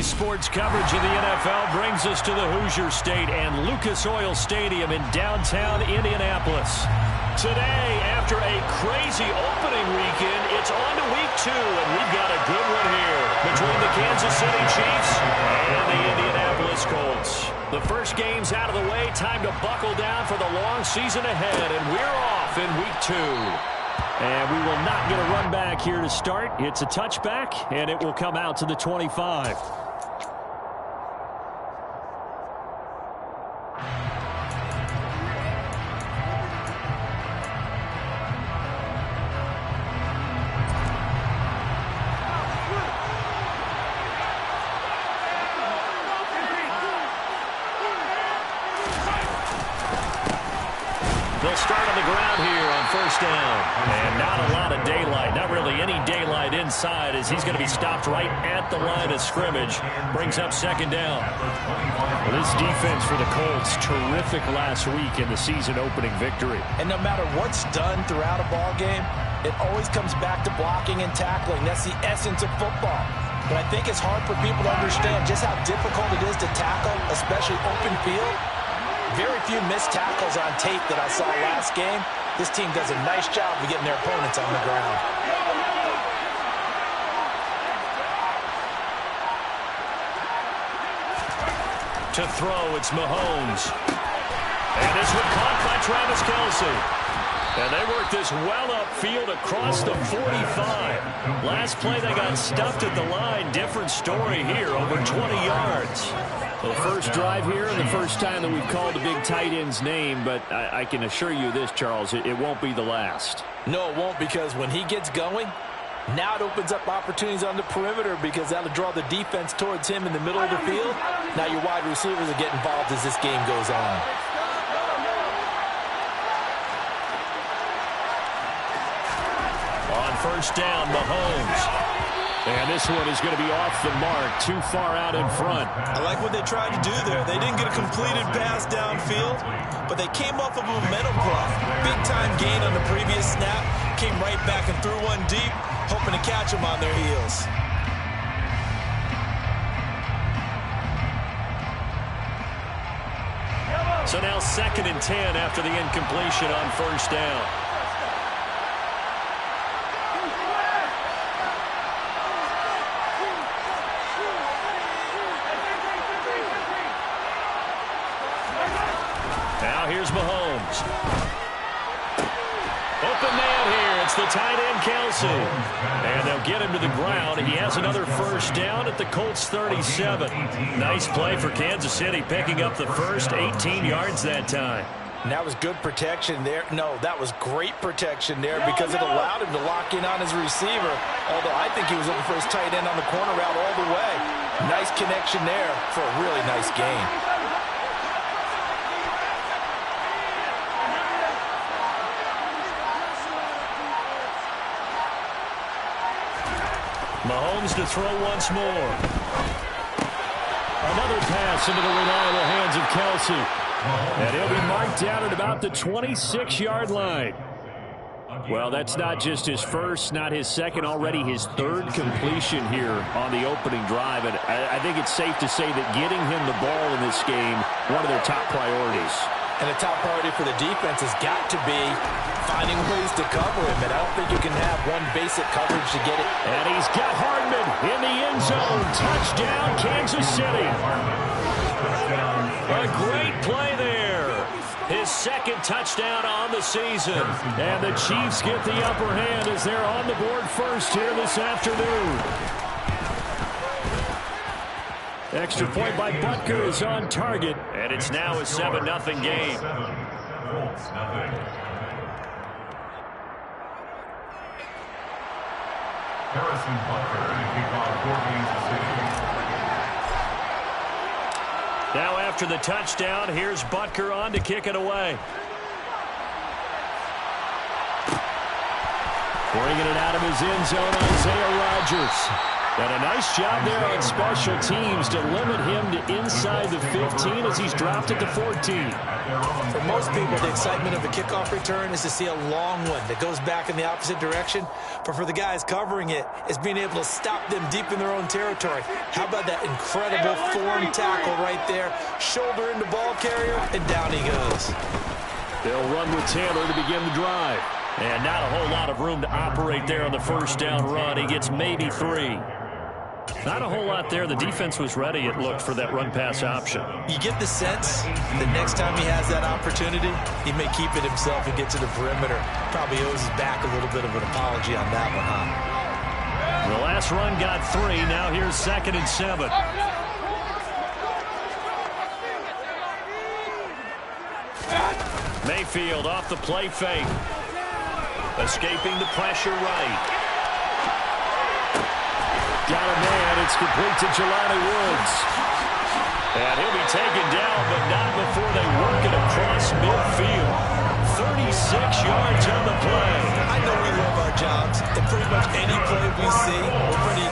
Today's sports coverage of the NFL brings us to the Hoosier State and Lucas Oil Stadium in downtown Indianapolis. Today, after a crazy opening weekend, it's on to week 2, and we've got a good one here between the Kansas City Chiefs and the Indianapolis Colts. The first game's out of the way, time to buckle down for the long season ahead, and we're off in week 2. And we will not get a run back here to start. It's a touchback, and it will come out to the 25. They'll start on the ground here on first down. And not a lot of daylight. Not really any daylight inside as he's going to be stopped right at the line of scrimmage. Brings up second down. Well, this defense for the Colts, terrific last week in the season-opening victory. And no matter what's done throughout a ball game, it always comes back to blocking and tackling. That's the essence of football. But I think it's hard for people to understand just how difficult it is to tackle, especially open field. Very few missed tackles on tape that I saw last game. This team does a nice job of getting their opponents on the ground. To throw, it's Mahomes. And this one caught by Travis Kelce. And they worked this well upfield across the 45. Last play, they got stuffed at the line. Different story here, over 20 yards. Well, the first drive here and the first time that we've called the big tight end's name, but I can assure you this, Charles, it won't be the last. No, it won't, because when he gets going, now it opens up opportunities on the perimeter because that'll draw the defense towards him in the middle of the field. Now your wide receivers will get involved as this game goes on. On first down, Mahomes. And this one is going to be off the mark, too far out in front. I like what they tried to do there. They didn't get a completed pass downfield, but they came off of a momentum play. Big-time gain on the previous snap, came right back and threw one deep, hoping to catch them on their heels. So now 2nd and 10 after the incompletion on first down. Now here's Mahomes. Open man here. It's the tight end, Kelce. And they'll get him to the ground. He has another first down at the Colts 37. Nice play for Kansas City, picking up the first 18 yards that time. And that was good protection there. No, that was great protection there because it allowed him to lock in on his receiver. Although I think he was looking for his tight end on the corner route all the way. Nice connection there for a really nice gain. Mahomes to throw once more. Another pass into the reliable hands of Kelce. And he'll be marked down at about the 26-yard line. Well, that's not just his first, not his second, already his 3rd completion here on the opening drive. And I think it's safe to say that getting him the ball in this game, one of their top priorities. And the top priority for the defense has got to be finding ways to cover him. And I don't think you can have one basic coverage to get it. And he's got Hardman in the end zone. Touchdown, Kansas City. A great play there. His 2nd touchdown on the season. And the Chiefs get the upper hand as they're on the board first here this afternoon. Extra point by Butker is on target, and it's now a 7-0 game. Harrison Butker to kick off for Kansas City. Now after the touchdown, here's Butker on to kick it away. Bringing it out of his end zone, Isaiah Rodgers. And a nice job there on special teams to limit him to inside the 15 as he's dropped it to 14. For most people, the excitement of a kickoff return is to see a long one that goes back in the opposite direction. But for the guys covering it, it's being able to stop them deep in their own territory. How about that incredible form tackle right there? Shoulder into ball carrier, and down he goes. They'll run with Taylor to begin the drive. And not a whole lot of room to operate there on the first down run. He gets maybe 3. Not a whole lot there. The defense was ready, it looked, for that run-pass option. You get the sense that next time he has that opportunity, he may keep it himself and get to the perimeter. Probably owes his back a little bit of an apology on that one, huh? The last run got 3. Now here's 2nd and 7. Mayfield off the play fake. Escaping the pressure right. Got a man. It's complete to Jelani Woods. And he'll be taken down, but not before they work it across midfield. 36 yards on the play. I know we love our jobs, and pretty much any play we see, we're pretty,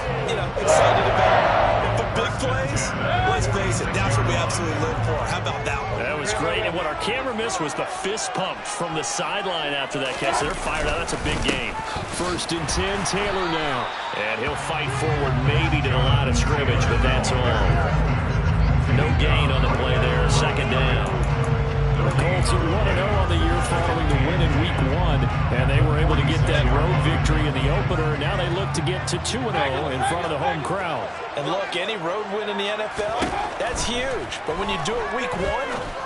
excited about. But big plays, let's face it, that's what we absolutely live for. How about that one? That was great, and what our camera missed was the fist pump from the sideline after that catch. They're fired out. That's a big game. 1st and 10, Taylor now. And he'll fight forward maybe to the line of scrimmage, but that's all. No gain on the play there. 2nd down. The Colts are 1-0 on the year following the win in Week 1, and they were able to get that road victory in the opener. Now they look to get to 2-0 in front of the home crowd. And look, any road win in the NFL, that's huge. But when you do it Week 1,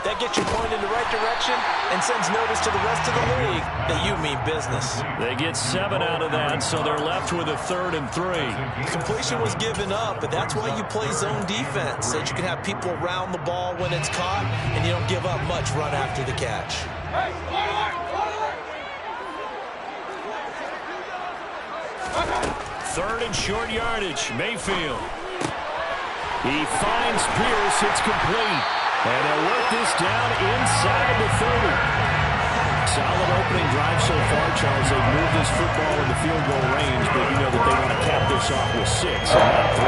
that gets you pointed in the right direction and sends notice to the rest of the league that you mean business. They get 7 out of that, so they're left with a 3rd and 3. Completion was given up, but that's why you play zone defense, so that you can have people around the ball when it's caught, and you don't give up much run after the catch. Third and short yardage. Mayfield. He finds Pierce. It's complete. And they'll work this down inside the 30. Solid opening drive so far, Charles. They've moved this football into field goal range, but you know that they want to cap this off with 6 and not 3.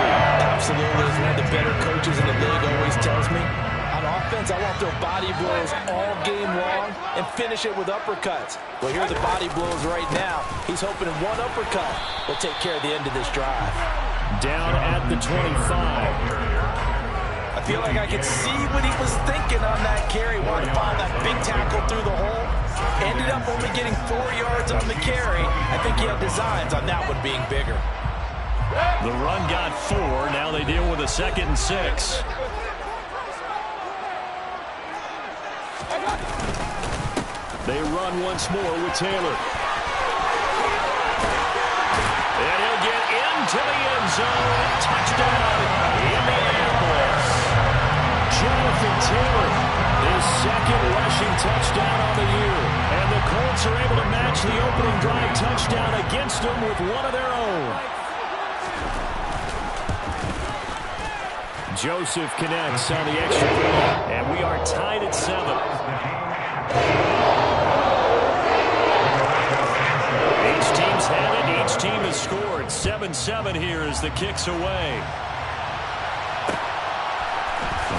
Absolutely. As one of the better coaches in the league always tells me, on offense, I want to throw body blows all game long and finish it with uppercuts. Well, here are the body blows right now. He's hoping one uppercut will take care of the end of this drive. Down at the 25. I feel like I could see what he was thinking on that carry. Wanted to find that big tackle through the hole. Ended up only getting 4 yards on the carry. I think he had designs on that one being bigger. The run got 4. Now they deal with a 2nd and 6. They run once more with Taylor. And he'll get into the end zone. Touchdown, Indianapolis. Jonathan Taylor, his 2nd rushing touchdown on the year. And the Colts are able to match the opening drive touchdown against them with one of their own. Joseph connects on the extra point, and we are tied at 7. Each team's had it. Each team has scored. 7-7 here as the kick's away.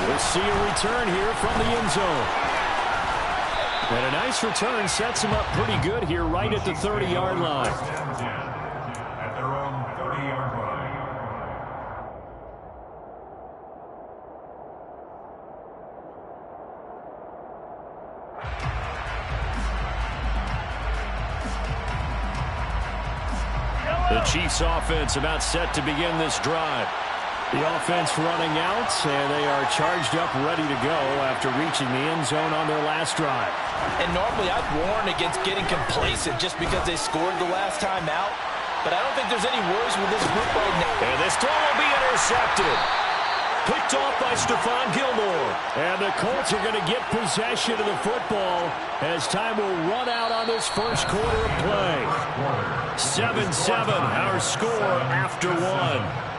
We'll see a return here from the end zone. And a nice return sets him up pretty good here right at the 30-yard line. At their own 30-yard line. The Chiefs offense about set to begin this drive. The offense running out, and they are charged up, ready to go after reaching the end zone on their last drive. And normally I'd warn against getting complacent just because they scored the last time out. But I don't think there's any worries with this group right now. And this throw will be intercepted. Picked off by Stephon Gilmore. And the Colts are going to get possession of the football as time will run out on this first quarter of play. 7-7, our score after 1.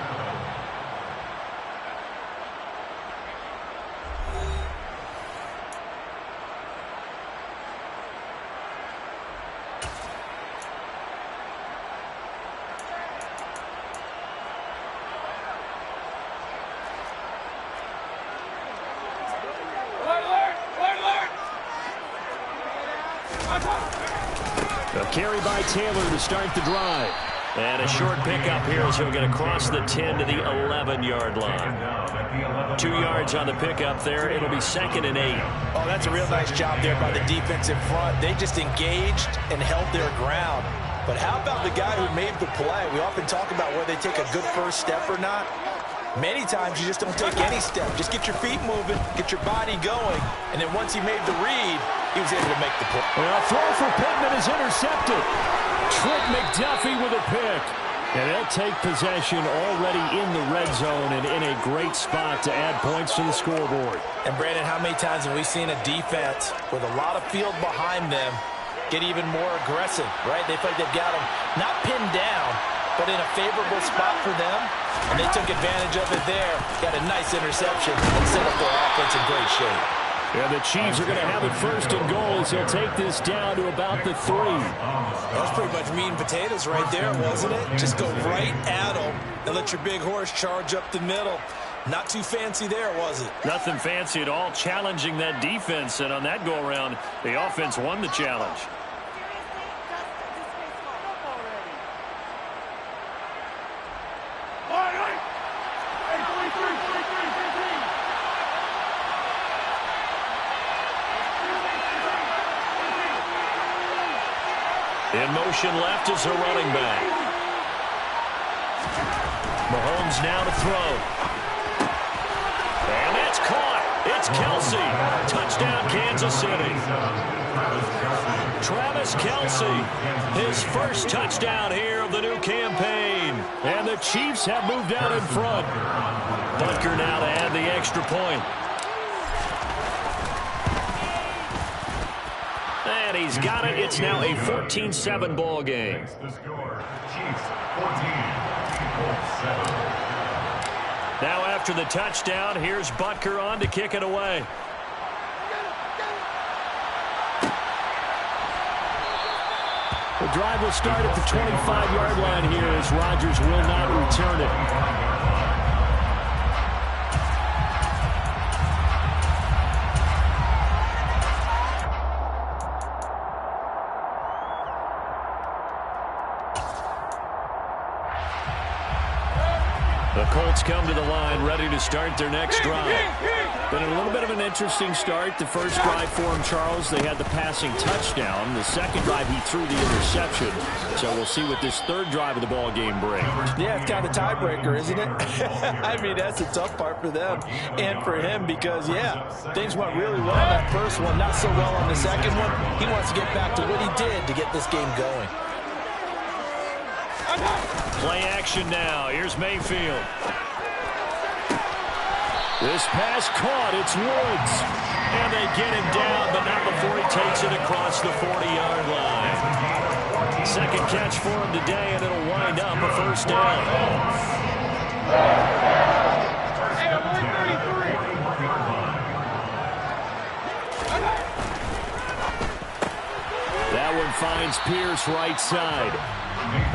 A carry by Taylor to start the drive. And a short pickup here as he'll get across the 10 to the 11-yard line. 2 yards on the pickup there. It'll be 2nd and 8. Oh, that's a real nice job there by the defensive front. They just engaged and held their ground. But how about the guy who made the play? We often talk about whether they take a good first step or not. Many times you just don't take any step. Just get your feet moving, get your body going, and then once he made the read, he was able to make the play. Well, a throw for Pittman is intercepted. Trent McDuffie with a pick. And they'll take possession already in the red zone and in a great spot to add points to the scoreboard. And, Brandon, how many times have we seen a defense with a lot of field behind them get even more aggressive, right? They feel like they've got them not pinned down, but in a favorable spot for them, and they took advantage of it there. Got a nice interception and set up their offense in great shape. And the Chiefs are going to have it 1st and goal as they'll take this down to about the 3. That was pretty much meat and potatoes right there, wasn't it? Just go right at them and let your big horse charge up the middle. Not too fancy there, was it? Nothing fancy at all, challenging that defense. And on that go-around, the offense won the challenge. In motion left is a running back. Mahomes now to throw. And that's caught. It's Kelce. Touchdown, Kansas City. Travis Kelce, his first touchdown here of the new campaign. And the Chiefs have moved out in front. Butker now to add the extra point. And he's got it. It's now a 14-7 ball game. The score, Chiefs 14, Colts 7. Now after the touchdown, here's Butker on to kick it away. The drive will start at the 25-yard line here as Rodgers will not return it. The Colts come to the line ready to start their next drive. Been a little bit of an interesting start. The first drive for him, Charles, they had the passing touchdown. The second drive, he threw the interception. So we'll see what this third drive of the ball game brings. Yeah, it's kind of a tiebreaker, isn't it? I mean, that's the tough part for them and for him because, yeah, things went really well on that first one, not so well on the second one. He wants to get back to what he did to get this game going. Play action now. Here's Mayfield. This pass caught. It's Woods. And they get him down, but not before he takes it across the 40-yard line. Second catch for him today, and it'll wind up a first down. That one finds Pierce right side.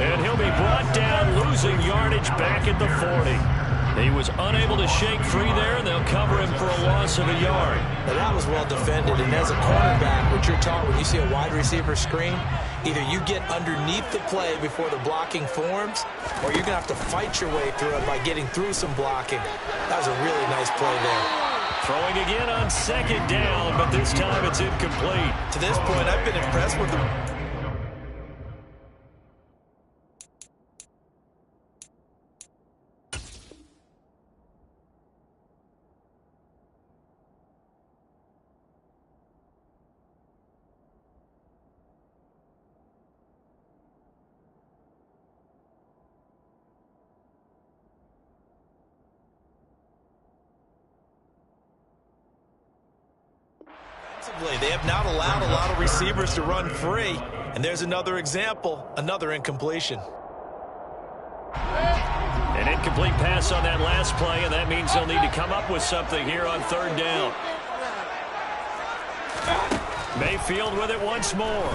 And he'll be brought down, losing yardage back at the 40. He was unable to shake free there, and they'll cover him for a loss of a yard. Now, that was well defended, and as a cornerback, what you're taught when you see a wide receiver screen, either you get underneath the play before the blocking forms, or you're going to have to fight your way through it by getting through some blocking. That was a really nice play there. Throwing again on second down, but this time it's incomplete. To this point, I've been impressed with the... They have not allowed a lot of receivers to run free. And there's another example, another incompletion. An incomplete pass on that last play, and that means they'll need to come up with something here on third down. Mayfield with it once more.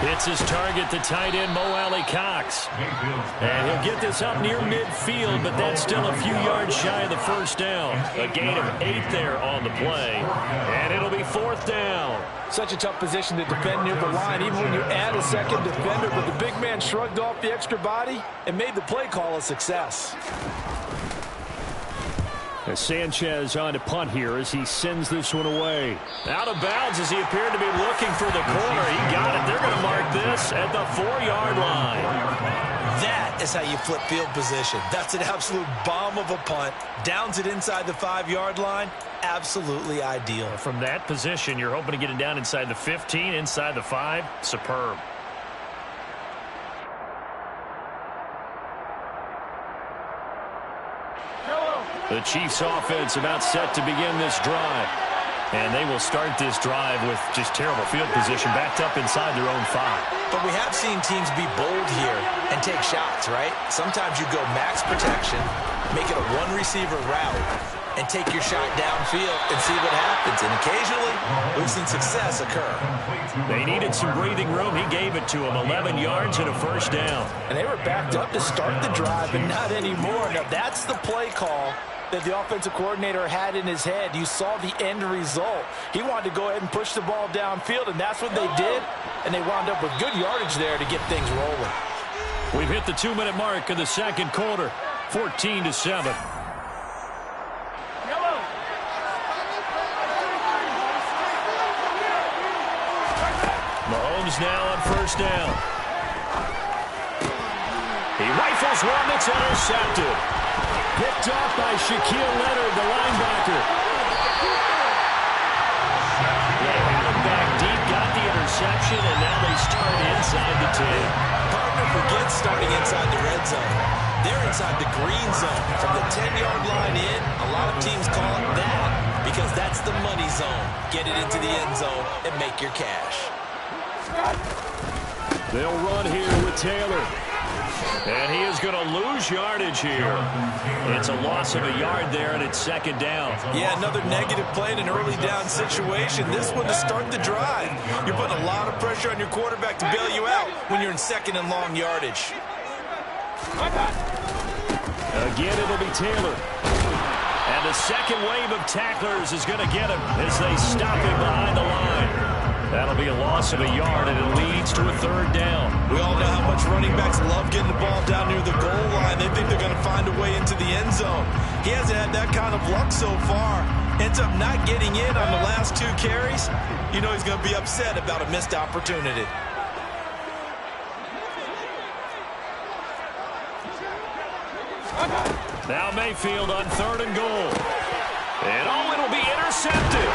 It's his target, the tight end, Mo Alley Cox. And he'll get this up near midfield, but that's still a few yards shy of the first down. A gain of 8 there on the play. And it'll be 4th down. Such a tough position to defend near the line, even when you add a second defender. But the big man shrugged off the extra body and made the play call a success. As Sanchez on to punt here as he sends this one away. Out of bounds as he appeared to be looking for the corner. He got it. They're going to mark this at the 4-yard line. That is how you flip field position. That's an absolute bomb of a punt. Downs it inside the 5-yard line. Absolutely ideal. From that position, you're hoping to get it down inside the 15, inside the 5. Superb. The Chiefs offense about set to begin this drive. And they will start this drive with just terrible field position, backed up inside their own 5. But we have seen teams be bold here and take shots, right? Sometimes you go max protection, make it a one-receiver route, and take your shot downfield and see what happens. And occasionally, we've seen success occur. They needed some breathing room. He gave it to them. 11 yards and a first down. And they were backed up to start the drive, and not anymore. Now, that's the play call that the offensive coordinator had in his head. You saw the end result. He wanted to go ahead and push the ball downfield, and that's what they did. And they wound up with good yardage there to get things rolling. We've hit the 2-minute mark in the second quarter. 14-7. Mahomes now on first down. He rifles one that's intercepted. Picked off by Shaquille Leonard, the linebacker. They had him back deep, got the interception, and now they start inside the 10. Partner forgets starting inside the red zone. They're inside the green zone. From the 10-yard line in, a lot of teams call it that because that's the money zone. Get it into the end zone and make your cash. They'll run here with Taylor. And he is going to lose yardage here. It's a loss of a yard there, and it's second down. Yeah, another negative play in an early down situation. This one to start the drive. You're putting a lot of pressure on your quarterback to bail you out when you're in second and long yardage. Again, it'll be Taylor. And the second wave of tacklers is going to get him as they stop him behind the line. That'll be a loss of a yard, and it leads to a third down. We all know how much running backs love getting the ball down near the goal line. They think they're going to find a way into the end zone. He hasn't had that kind of luck so far. Ends up not getting in on the last 2 carries. You know he's going to be upset about a missed opportunity. Now Mayfield on 3rd and goal. And it'll be intercepted.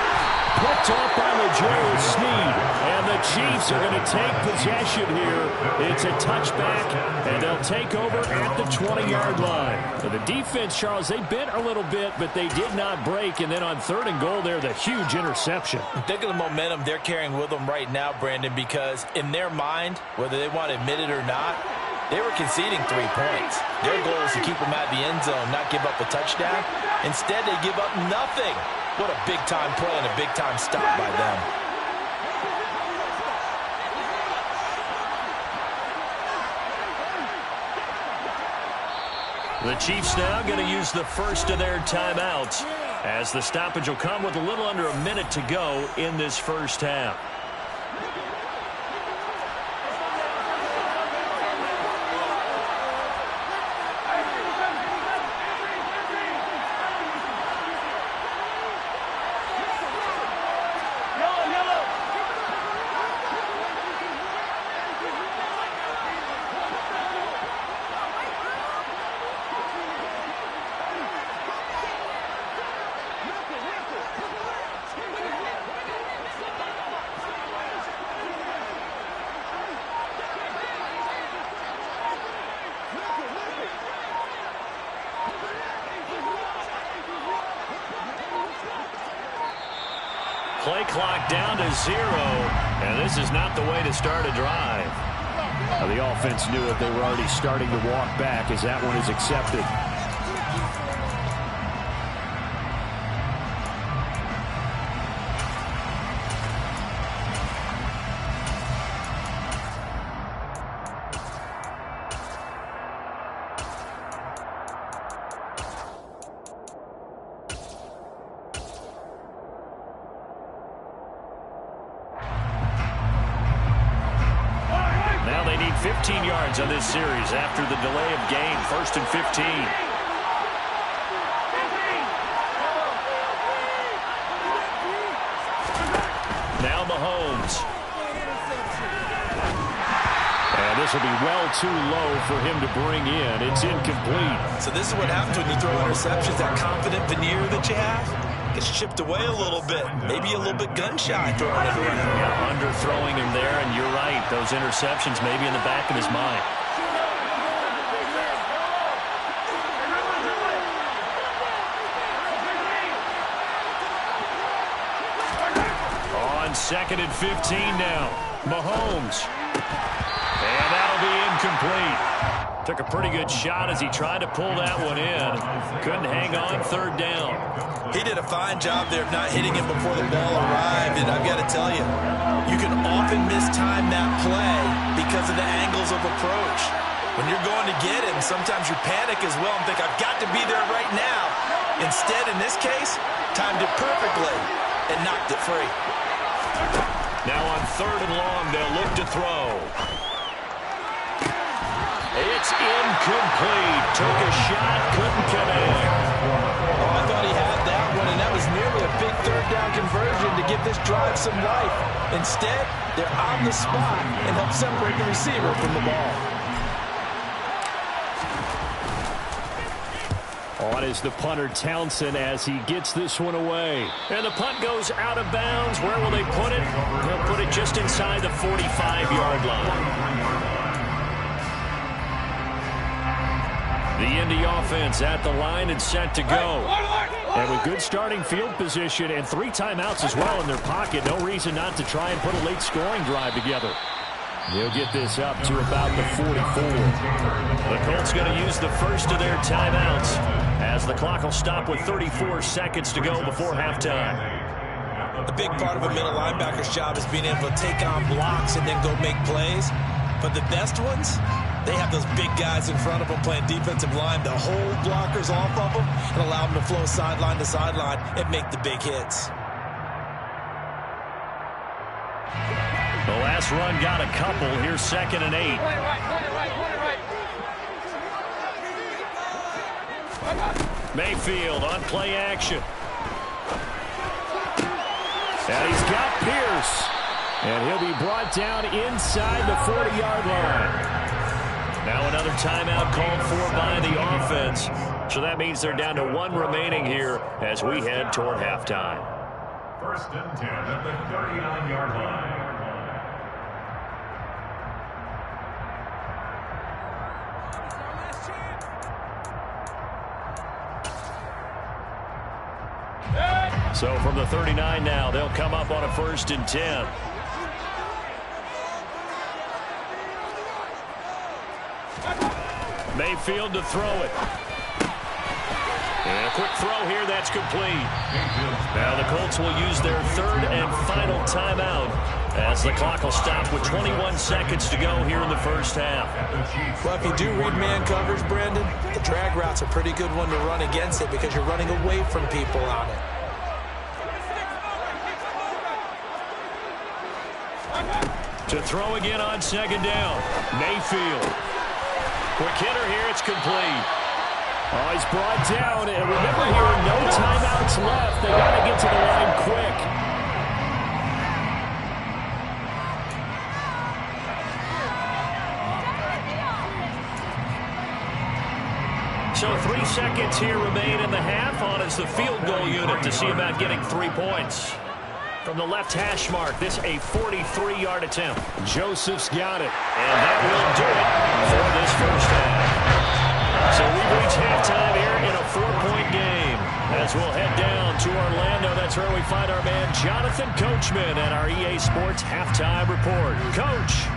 Picked off by LeGarrette Sneed. And the Chiefs are going to take possession here. It's a touchback, and they'll take over at the 20-yard line. So the defense, Charles, they bent a little bit, but they did not break. And then on 3rd and goal there, the huge interception. Think of the momentum they're carrying with them right now, Brandon, because in their mind, whether they want to admit it or not, they were conceding 3 points. Their goal is to keep them out of the end zone, not give up a touchdown. Instead, they give up nothing. What a big-time play and a big-time stop by them. The Chiefs now going to use the first of their timeouts as the stoppage will come with a little under a minute to go in this first half. Play clock down to 0, and this is not the way to start a drive. Now, the offense knew it. They were already starting to walk back as that one is accepted. 15 yards on this series after the delay of game. 1st and 15. Now Mahomes. And this will be well too low for him to bring in. It's incomplete. So this is what happens when you throw interceptions. That confident veneer that you have gets chipped away a little bit. Maybe a little bit gun-shy throwing it around. Yeah, underthrowing him there, and you're right. Those interceptions maybe in the back of his mind. On 2nd and 15 now. Mahomes. And that'll be incomplete. Took a pretty good shot as he tried to pull that one in. Couldn't hang on 3rd down. He did a fine job there of not hitting him before the ball arrived, and I've got to tell you, you can often mistime that play because of the angles of approach. When you're going to get him, sometimes you panic as well and think, I've got to be there right now. Instead, in this case, timed it perfectly and knocked it free. Now on 3rd and long, they'll look to throw. It's incomplete. Took a shot, couldn't connect. Oh, I thought he had that one, and that was nearly a big 3rd down conversion to give this drive some life. Instead, they're on the spot and help separate the receiver from the ball. On is the punter Townsend as he gets this one away. And the punt goes out of bounds. Where will they put it? They'll put it just inside the 45-yard line. The Indy offense at the line and set to go. And with good starting field position and 3 timeouts as well in their pocket, no reason not to try and put a late scoring drive together. They'll get this up to about the 44. The Colts going to use the first of their timeouts as the clock will stop with 34 seconds to go before halftime. A big part of a middle linebacker's job is being able to take on blocks and then go make plays. But the best ones, they have those big guys in front of them playing defensive line to hold blockers off of them and allow them to flow sideline to sideline and make the big hits. The last run got a couple. Here's 2nd and 8. Mayfield on play action. And he's got Pierce. And he'll be brought down inside the 40-yard line. Now another timeout called for by the offense. So that means they're down to 1 remaining here as we head toward halftime. 1st and 10 at the 39-yard line. So from the 39 now, they'll come up on a 1st and 10. Mayfield to throw it. And a quick throw here, that's complete. Now the Colts will use their 3rd and final timeout as the clock will stop with 21 seconds to go here in the first half. Well, if you do read man coverage, Brandon, the drag route's a pretty good one to run against it because you're running away from people on it. To throw again on 2nd down. Mayfield. Quick hitter here, it's complete. Oh, he's brought down, and remember here, no timeouts left. They got to get to the line quick. So 3 seconds here remain in the half. On is the field goal unit to see about getting 3 points. From the left hash mark, this a 43-yard attempt. Joseph's got it, and that will do it for this first half. So we reach halftime here in a 4-point game. As we'll head down to Orlando, that's where we find our man Jonathan Coachman at our EA Sports Halftime Report. Coach.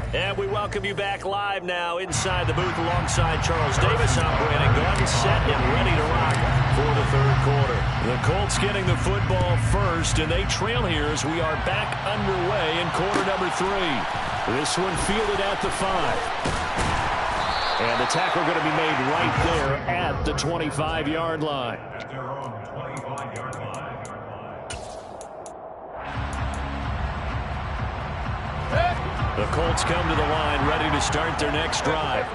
And we welcome you back live now inside the booth alongside Charles Davis. I'm Brandon Gordon, set and ready to rock for the 3rd quarter. The Colts getting the football first, and they trail here as we are back underway in quarter number 3. This one fielded at the 5. And the tackle going to be made right there at the 25-yard line. At their own 25. The Colts come to the line, ready to start their next drive.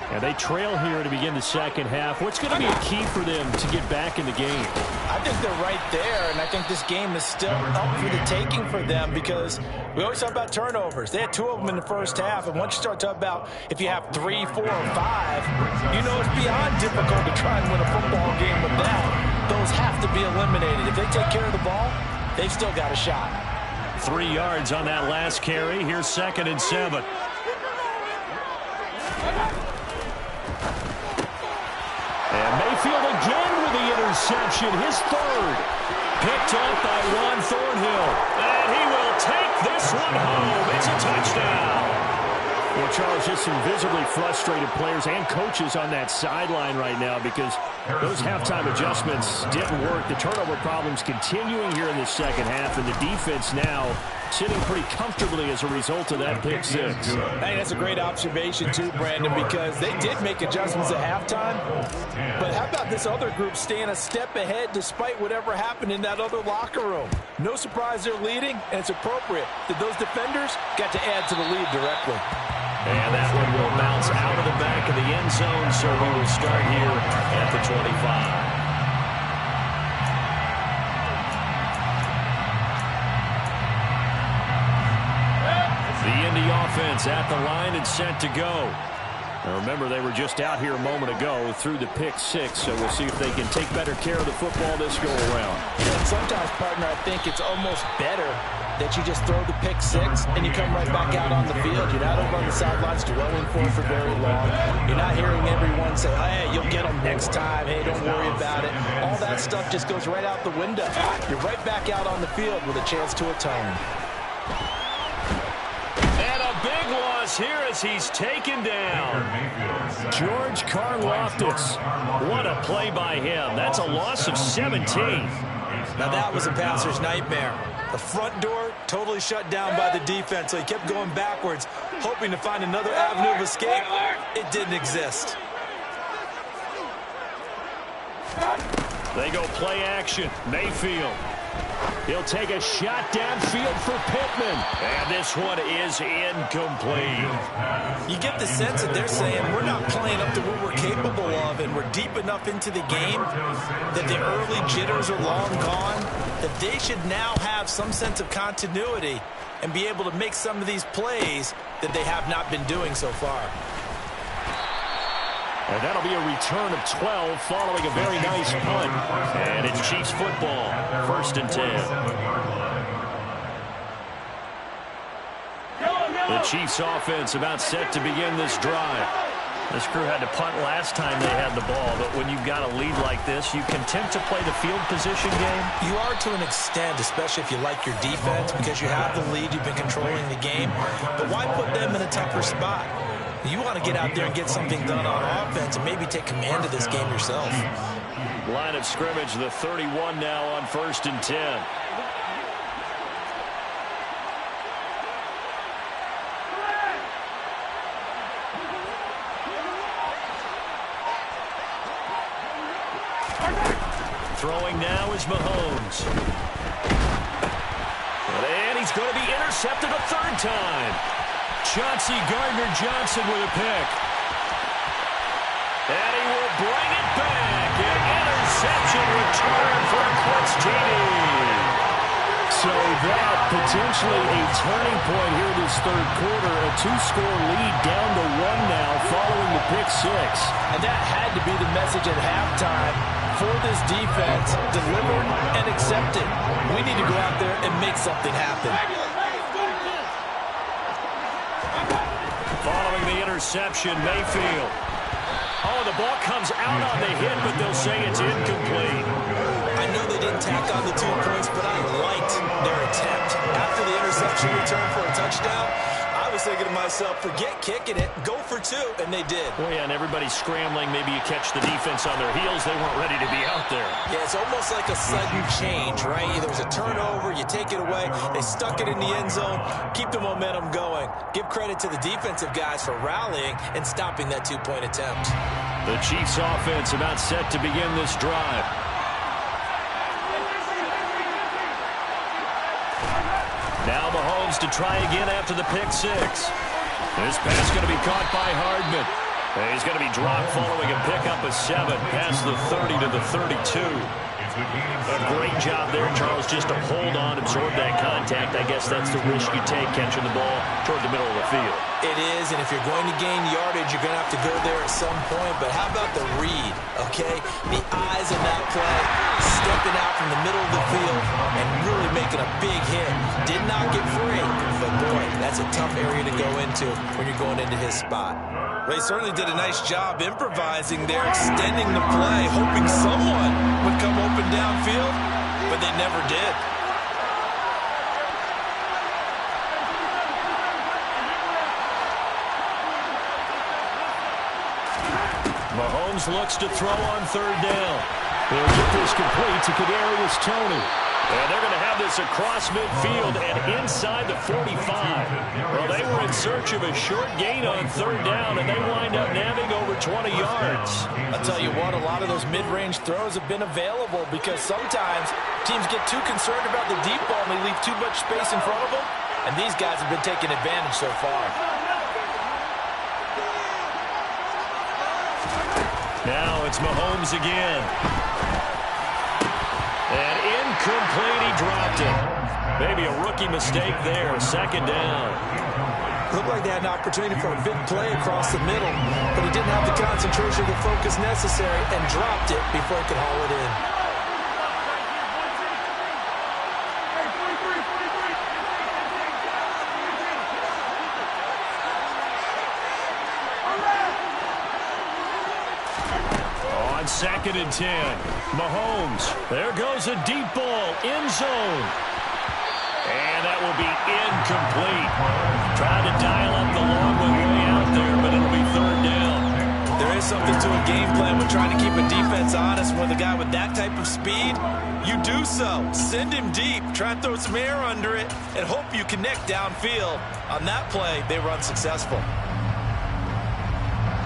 And they trail here to begin the second half. What's going to be a key for them to get back in the game? I think they're right there, and I think this game is still up for the taking for them because we always talk about turnovers. They had 2 of them in the first half, and once you start talking about if you have 3, 4, or 5, you know it's beyond difficult to try and win a football game with that. Those have to be eliminated. If they take care of the ball, they've still got a shot. 3 yards on that last carry. Here's 2nd and 7. And Mayfield again with the interception, his 3rd. Picked off by Juan Thornhill. And he will take this one home. It's a touchdown. Well, Charles, just some visibly frustrated players and coaches on that sideline right now because those halftime adjustments didn't work. The turnover problems continuing here in the second half, and the defense now sitting pretty comfortably as a result of that pick 6. Hey, that's a great observation too, Brandon, because they did make adjustments at halftime. But how about this other group staying a step ahead despite whatever happened in that other locker room? No surprise they're leading, and it's appropriate that those defenders got to add to the lead directly. And that one will bounce out of the back of the end zone, so we will start here at the 25. The Indy offense at the line and set to go. Now remember, they were just out here a moment ago through the pick 6, so we'll see if they can take better care of the football this go around. And sometimes, partner, I think it's almost better that you just throw the pick 6 and you come right back out on the field. You're not over on the sidelines dwelling for very long. You're not hearing everyone say, hey, you'll get them next time. Hey, don't worry about it. All that stuff just goes right out the window. You're right back out on the field with a chance to atone. And a big loss here as he's taken down. George Karlaftis. What a play by him. That's a loss of 17. Now that was a passer's nightmare. The front door totally shut down by the defense, so he kept going backwards, hoping to find another avenue of escape. It didn't exist. They go play action. Mayfield. He'll take a shot downfield for Pittman. And this one is incomplete. You get the sense that they're saying we're not playing up to what we're capable of, and we're deep enough into the game that the early jitters are long gone, that they should now have some sense of continuity and be able to make some of these plays that they have not been doing so far. And that'll be a return of 12 following a very nice punt. And it's Chiefs football, 1st and 10. The Chiefs offense about set to begin this drive. This crew had to punt last time they had the ball, but when you've got a lead like this, you content to play the field position game? You are to an extent, especially if you like your defense, because you have the lead, you've been controlling the game. But why put them in a tougher spot? You want to get out there and get something done on offense and maybe take command of this game yourself. Line of scrimmage, the 31 now on 1st and 10. Throwing now is Mahomes. And he's going to be intercepted a 3rd time. Chauncey Gardner-Johnson with a pick. And he will bring it back. An interception return for a Colts TD. So that potentially a turning point here this 3rd quarter. A 2-score lead down to 1 now following the pick 6. And that had to be the message at halftime for this defense. Deliver and accept it. We need to go out there and make something happen. Following the interception, Mayfield. Oh, the ball comes out on the hit, but they'll say it's incomplete. I know they didn't tack on the 2 points, but I liked their attempt. After the interception return for a touchdown, I was thinking to myself, forget kicking it, go for 2, and they did. Well, yeah, and everybody's scrambling. Maybe you catch the defense on their heels. They weren't ready to be out there. Yeah, it's almost like a sudden change, right? There was a turnover, you take it away, they stuck it in the end zone, keep the momentum going. Give credit to the defensive guys for rallying and stopping that 2-point attempt. The Chiefs offense about set to begin this drive. Now Mahomes Mahomes to try again after the pick six. This pass going to be caught by Hardman. And he's going to be dropped following a pickup of 7 past the 30 to the 32. A great job there, Charles, just to hold on, absorb that contact. I guess that's the risk you take catching the ball toward the middle of the field. It is, and if you're going to gain yardage, you're going to have to go there at some point. But how about the read, okay? The eyes in that play, stepping out from the middle of the field and really making a big hit. Did not get free, but boy, that's a tough area to go into when you're going into his spot. Well, he certainly did a nice job improvising there, extending the play, hoping someone would come open downfield, but they never did. Mahomes looks to throw on third down. He'll get this complete to Kadarius Toney. And they're going to have this across midfield and inside the 45. Well, they were in search of a short gain on third down, and they wind up nabbing over 20 yards. I'll tell you what, a lot of those mid-range throws have been available because sometimes teams get too concerned about the deep ball and they leave too much space in front of them, and these guys have been taking advantage so far. Now it's Mahomes again. And incomplete, he dropped it. Maybe a rookie mistake there, second down. Looked like they had an opportunity for a big play across the middle, but he didn't have the concentration or the focus necessary and dropped it before he could haul it in. Second and 10. Mahomes. There goes a deep ball. End zone. And that will be incomplete. Trying to dial up the long way out there, but it'll be third down. There is something to a game plan when trying to keep a defense honest with a guy with that type of speed. You do so. Send him deep. Try and throw some air under it and hope you connect downfield. On that play, they were unsuccessful.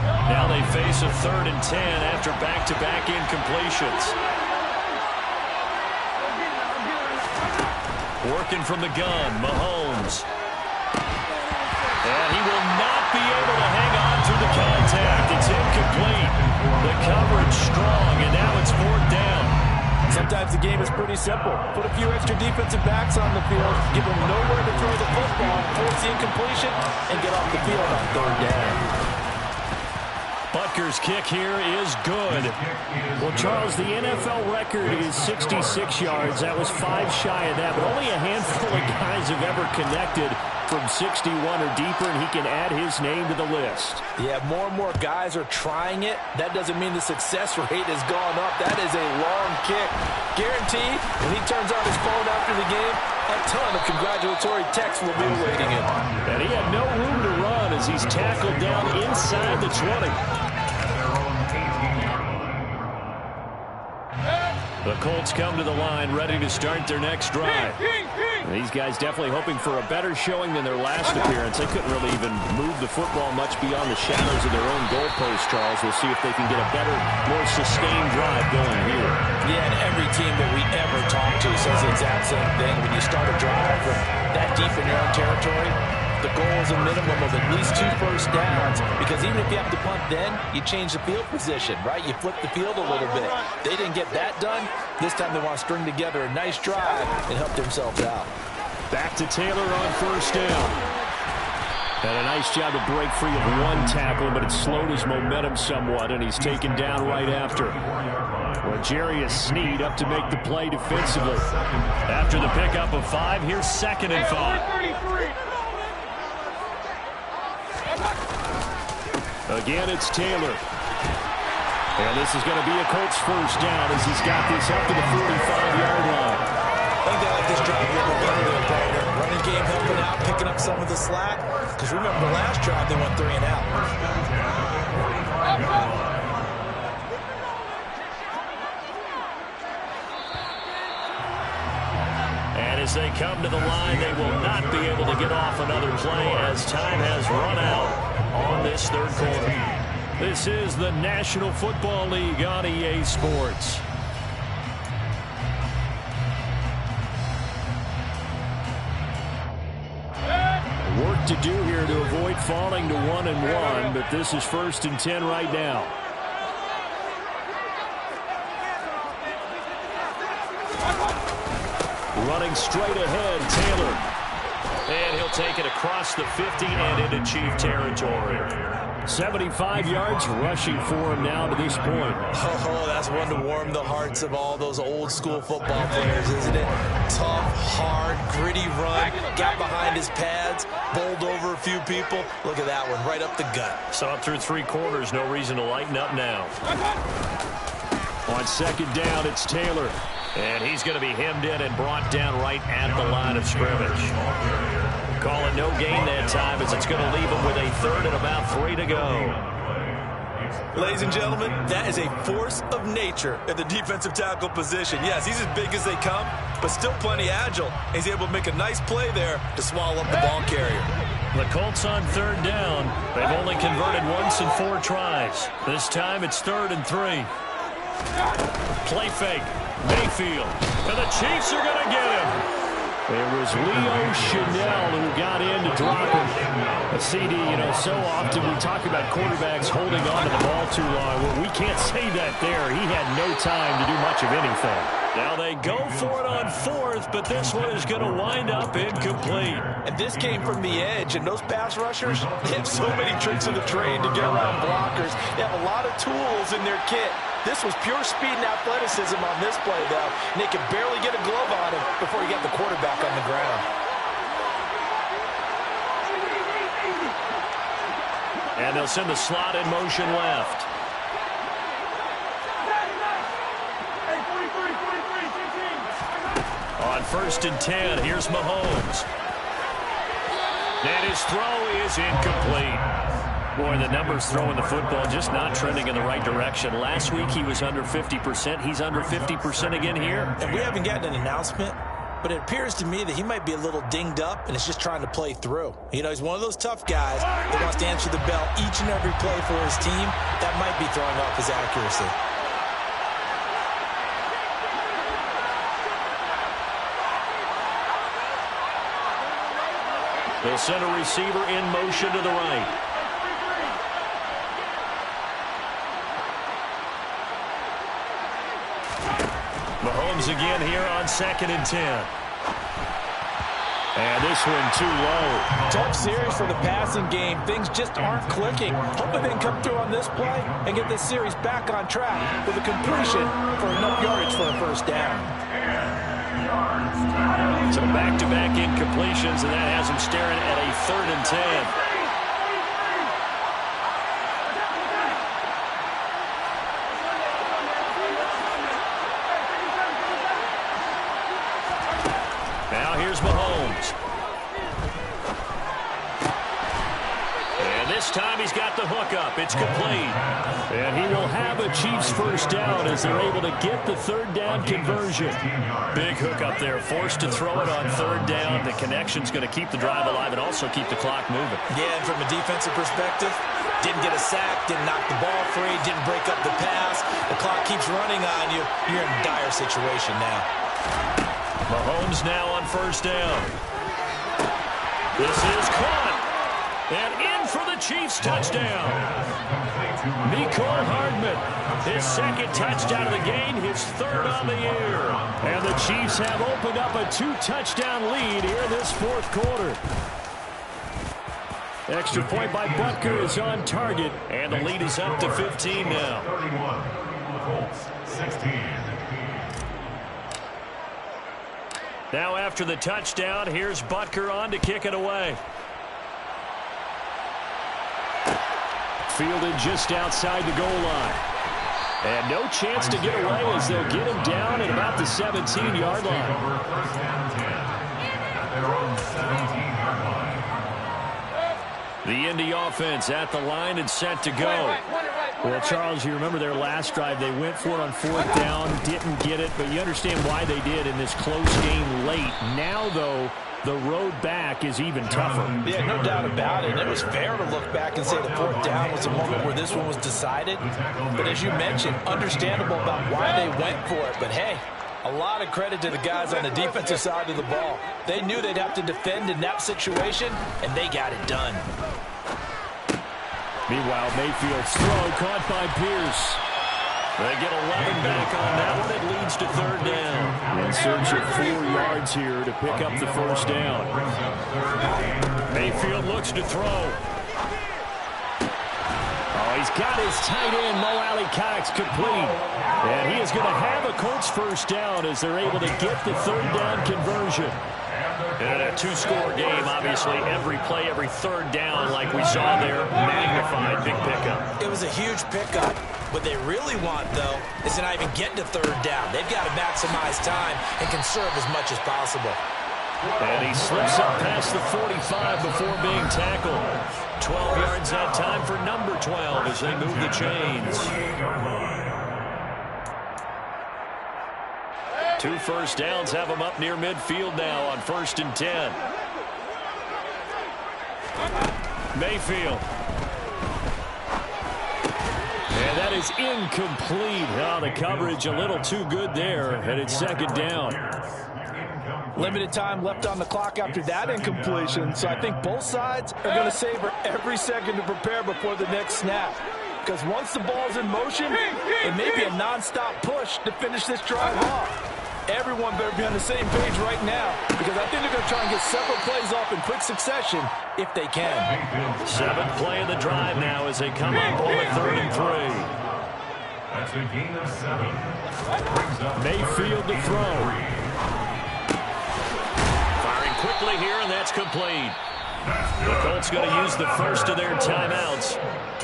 Now they face a third and 10 after back-to-back incompletions. Working from the gun, Mahomes. And he will not be able to hang on through the contact. It's incomplete. The coverage strong, and now it's fourth down. Sometimes the game is pretty simple. Put a few extra defensive backs on the field, give them nowhere to throw the football, force the incompletion, and get off the field on third down. Butker's kick here is good. Well, Charles, the NFL record is 66 yards. That was 5 shy of that, but only a handful of guys have ever connected from 61 or deeper, and he can add his name to the list. Yeah, more and more guys are trying it. That doesn't mean the success rate has gone up. That is a long kick. Guaranteed, when he turns on his phone after the game, a ton of congratulatory texts will be awaiting him. And he had no room to run as he's tackled down inside the 20. The Colts come to the line ready to start their next drive. These guys definitely hoping for a better showing than their last appearance. They couldn't really even move the football much beyond the shadows of their own goalpost, Charles. We'll see if they can get a better, more sustained drive going here. Yeah, and every team that we ever talk to says the exact same thing. When you start a drive from that deep in your own territory, the goal is a minimum of at least 2 first downs, because even if you have to punt then, you change the field position, right? You flip the field a little bit. They didn't get that done. This time they want to string together a nice drive and help themselves out. Back to Taylor on first down. And a nice job to break free of one tackle, but it slowed his momentum somewhat, and he's taken down right after. L'Jarius Sneed up to make the play defensively. After the pickup of 5, here's second and 5. Again, it's Taylor. And this is going to be a Colts first down as he's got this up to the 45-yard line. I think they like this drive a little better than partner. Running game helping out, picking up some of the slack. Because remember, the last drive they went 3 and out. And as they come to the line, they will not be able to get off another play as time has run out on this third quarter. This is the National Football League on EA Sports. work to do here to avoid falling to 1-1, but this is 1st and 10 right now. Running straight ahead, Taylor. And he'll take it across the 50 and into Chief territory. 75 yards rushing for him now to this point. Oh, that's one to warm the hearts of all those old-school football players, isn't it? Tough, hard, gritty run. Got behind his pads, bowled over a few people. Look at that one, right up the gut. Saw it through 3 quarters. No reason to lighten up now. On 2nd down, it's Taylor. And he's going to be hemmed in and brought down right at the line of scrimmage. Calling no gain that time as it's going to leave him with a 3rd and about 3 to go. Ladies and gentlemen, that is a force of nature at the defensive tackle position. Yes, he's as big as they come, but still plenty agile. He's able to make a nice play there to swallow up the ball carrier. The Colts on 3rd down. They've only converted once in 4 tries. This time it's 3rd and 3. Play fake. Mayfield. And the Chiefs are going to get him. It was Leo Chanel who got in to drop him. A CD, you know, so often we talk about quarterbacks holding on to the ball too long. Well, we can't say that there. He had no time to do much of anything. Now they go for it on 4th, but this one is going to wind up incomplete. And this came from the edge, and those pass rushers, they have so many tricks of the trade to get around blockers. They have a lot of tools in their kit. This was pure speed and athleticism on this play, though, and they could barely get a glove on him before he got the quarterback on the ground. And they'll send the slot in motion left. On 1st and 10, here's Mahomes. And his throw is incomplete. Boy, the numbers throwing the football just not trending in the right direction. Last week he was under 50%. He's under 50% again here. And we haven't gotten an announcement, but it appears to me that he might be a little dinged up and is just trying to play through. You know, he's one of those tough guys that wants to answer the bell each and every play for his team. That might be throwing off his accuracy. They'll send a receiver in motion to the right. Mahomes again here on 2nd and 10. And this one too low. Tough series for the passing game. Things just aren't clicking. Hoping they can come through on this play and get this series back on track with a completion for enough yardage for a 1st down. So back-to-back incompletions, and that has him staring at a 3rd and 10. Now here's Mahomes. And this time he's got the hook up. It's complete. And he will have a Chiefs 1st down as they're able to get the 3rd down conversion. Big hook up there. Forced to throw it on 3rd down. The connection's going to keep the drive alive and also keep the clock moving. Yeah, and from a defensive perspective, didn't get a sack, didn't knock the ball free, didn't break up the pass. The clock keeps running on you. You're in a dire situation now. Mahomes now on 1st down. This is caught. And in for the Chiefs touchdown. Mecole Hardman, his 2nd touchdown of the game, his 3rd on the year. And the Chiefs have opened up a 2-touchdown lead here this 4th quarter. Extra point by Butker is on target. And the lead is up to 15 now. 31, Colts, 16. Now after the touchdown, here's Butker on to kick it away. Fielded just outside the goal line. And no chance to get away as they'll get him down at about the 17-yard line. First down 10 at their own 17-yard line. The Indy offense at the line and set to go. Well, Charles, you remember their last drive. They went for it on 4th down, didn't get it, but you understand why they did in this close game late. Now, though, the road back is even tougher. Yeah, no doubt about it. It was fair to look back and say the 4th down was a moment where this one was decided. But as you mentioned, understandable about why they went for it. But, hey, A lot of credit to the guys on the defensive side of the ball. They knew they'd have to defend in that situation, and they got it done. Meanwhile, Mayfield's throw caught by Pierce. They get 11 back on that one. It leads to third down. In search of 4 yards here to pick up the first down. Mayfield looks to throw. Oh, he's got his tight end, Mo Alley Cox, complete. And he is going to have a Colts first down as they're able to get the third down conversion. And a 2-score game, obviously, every play, every third down, like we saw there, magnified, big pickup. It was a huge pickup. What they really want, though, is to not even get to third down. They've got to maximize time and conserve as much as possible. And he slips up past the 45 before being tackled. 12 yards that time for number 12 as they move the chains. 2 first downs have them up near midfield now on 1st and 10. Mayfield. And that is incomplete. Oh, the coverage a little too good there, and it's second down. Limited time left on the clock after that incompletion, so I think both sides are going to savor every second to prepare before the next snap. Because once the ball's in motion, it may be a nonstop push to finish this drive off. Everyone better be on the same page right now, because I think they're going to try and get several plays off in quick succession if they can. 7th play of the drive now as they come up on a 3rd and 3. That's a gain of 7. Mayfield to throw. Firing quickly here, and that's complete. The Colts going to use the first of their timeouts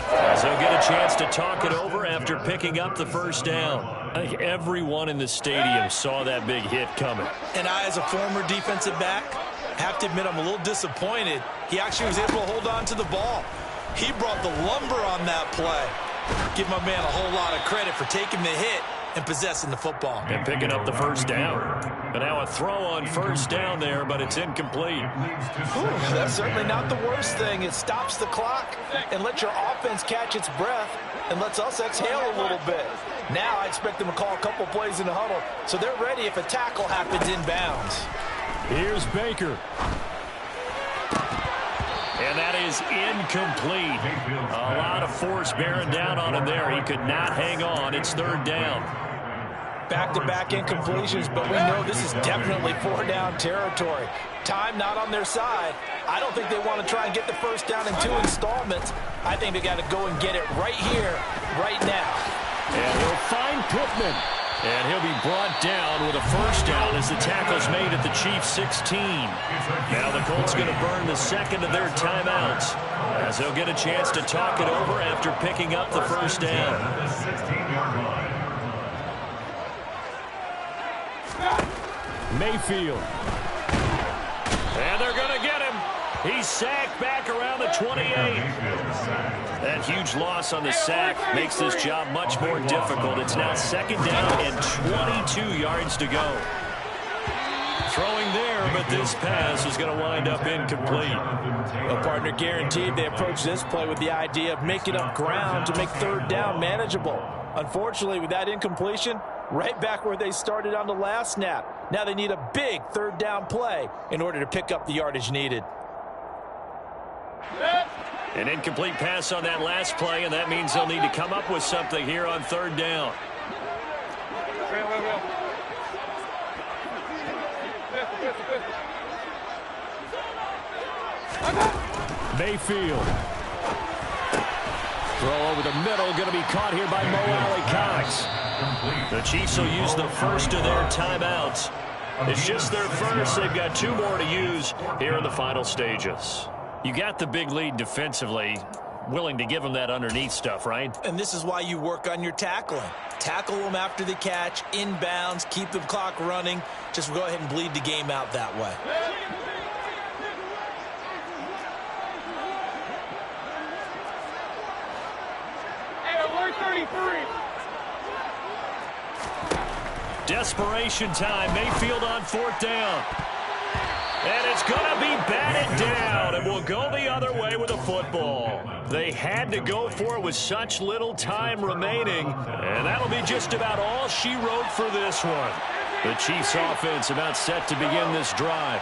as they'll get a chance to talk it over after picking up the first down. I think everyone in the stadium saw that big hit coming. And I, as a former defensive back, have to admit I'm a little disappointed. He actually was able to hold on to the ball. He brought the lumber on that play. Give my man a whole lot of credit for taking the hit and possessing the football. And picking up the first down. And now a throw on first down there, but it's incomplete. That's certainly not the worst thing. It stops the clock and lets your offense catch its breath and lets us exhale a little bit. Now I expect them to call a couple plays in the huddle, so they're ready if a tackle happens inbounds. Here's Baker. And that is incomplete. A lot of force bearing down on him there. He could not hang on. It's third down. Back-to-back incompletions, but we know this is definitely 4-down territory. Time not on their side. I don't think they want to try and get the first down in 2 installments. I think they got to go and get it right here, right now. And he'll find Pittman. And he'll be brought down with a first down as the tackle's made at the Chiefs' 16. Now the Colts going to burn the second of their timeouts as they'll get a chance to talk it over after picking up the first down. Mayfield. And they're going to get him. He's sacked back around the 28. That huge loss on the sack makes this job much more difficult. It's now second down and 22 yards to go. Throwing there, but this pass is going to wind up incomplete. A partner guaranteed they approach this play with the idea of making up ground to make third down manageable. Unfortunately, with that incompletion, right back where they started on the last snap. Now they need a big third down play in order to pick up the yardage needed. An incomplete pass on that last play, and that means they'll need to come up with something here on third down. Mayfield. Throw over the middle, going to be caught here by Mo Alley Cox. The Chiefs will use the first of their timeouts. It's just their first. They've got 2 more to use here in the final stages. You got the big lead defensively, willing to give them that underneath stuff, right? And this is why you work on your tackling. Tackle them after the catch, inbounds, keep the clock running. Just go ahead and bleed the game out that way. Desperation time. Mayfield on 4th down. And it's going to be batted down, and will go the other way with the football. They had to go for it with such little time remaining, and that'll be just about all she wrote for this one. The Chiefs offense about set to begin this drive.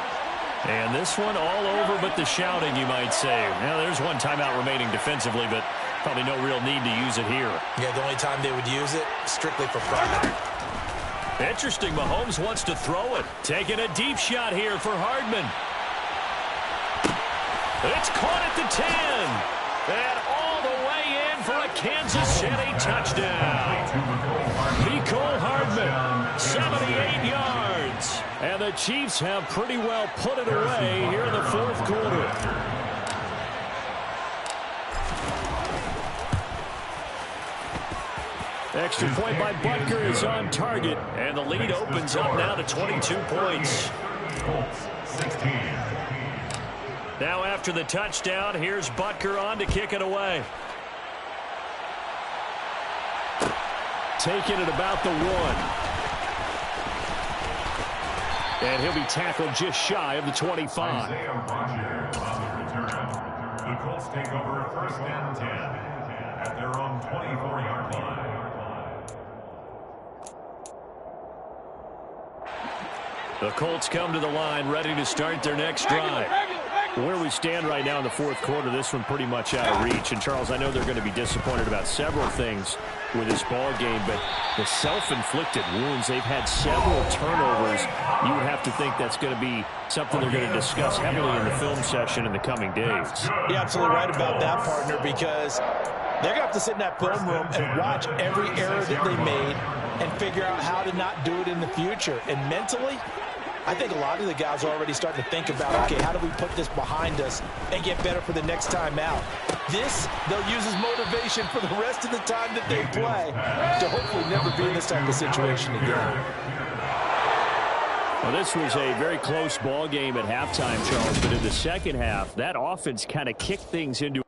And this one all over but the shouting, you might say. Now, there's one timeout remaining defensively, but probably no real need to use it here. Yeah, the only time they would use it, strictly for pride. Interesting, Mahomes wants to throw it. Taking a deep shot here for Hardman. It's caught at the 10. And all the way in for a Kansas City touchdown. Mecole Hardman, 78 yards. And the Chiefs have pretty well put it away here in the fourth quarter. Extra point by Butker is on target, and the lead opens up now to 22 points. Colts, 16. Now after the touchdown, here's Butker on to kick it away. Taking it about the 1. And he'll be tackled just shy of the 25. Isaiah Rodgers on the return. The Colts take over 1st and 10 at their own 24-yard line. The Colts come to the line ready to start their next drive. Where we stand right now in the fourth quarter, this one pretty much out of reach. And, Charles, I know they're going to be disappointed about several things with this ball game, but the self-inflicted wounds, they've had several turnovers. You would have to think that's going to be something they're going to discuss heavily in the film session in the coming days. You're absolutely right about that, partner, because they're going to have to sit in that film room and watch every error that they made and figure out how to not do it in the future. And mentally, I think a lot of the guys are already starting to think about, okay, how do we put this behind us and get better for the next time out? This, they'll use as motivation for the rest of the time that they play to hopefully never be in this type of situation again. Well, this was a very close ball game at halftime, Charles, but in the second half, that offense kind of kicked things into